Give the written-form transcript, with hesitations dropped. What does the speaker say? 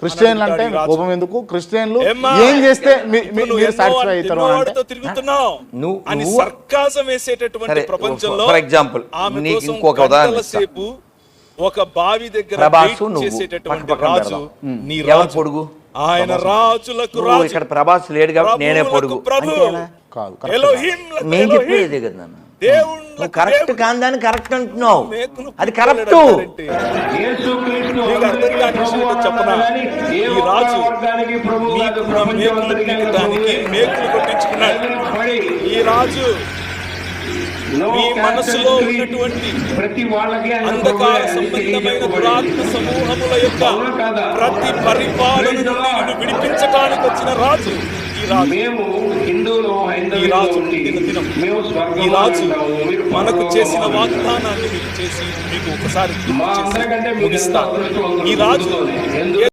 క్రిస్టియన్లు అంటే కోపం ఎందుకు? క్రిస్టియన్లు ఏం చేస్తే మీరు సాటిస్ఫై అవుతారు అని సర్కాసం వేసేటటువంటి ప్రపంచంలో ఫర్ ఎగ్జాంపుల్ నీకు ఇంకొక ఉదాహరణ సేపు ఒక బావి దగ్గర చేసేటటువంటి రాజు నీ రాజు పొడుగు ఆయన రాజులకు రాజు. ఇక్కడ ప్రభాస్ లేడు కాబట్టి నేనే పొడుగు కాదు. నేను చెప్పేది కదా, నువ్వు కరెక్ట్ కాదని కరెక్ట్ అంటున్నావు, అది కరెక్ట్. చెప్పనా, ఈ రాజు మేకులు కొట్టించుకున్నాడు. ఈ రాజు మీ మనసులో ఉన్నటువంటి అంధకార సంబంధమైన దురాత్మ సమూహముల యొక్క ప్రతి పరిపాలన నుండి నిన్ను విడిపించడానికి వచ్చిన రాజు ఈ రాజు. ఈ రాజు మనకు చేసిన వాగ్దానాన్ని చేసి మీకు ఒకసారి ముగిస్తాను. ఈ రాజు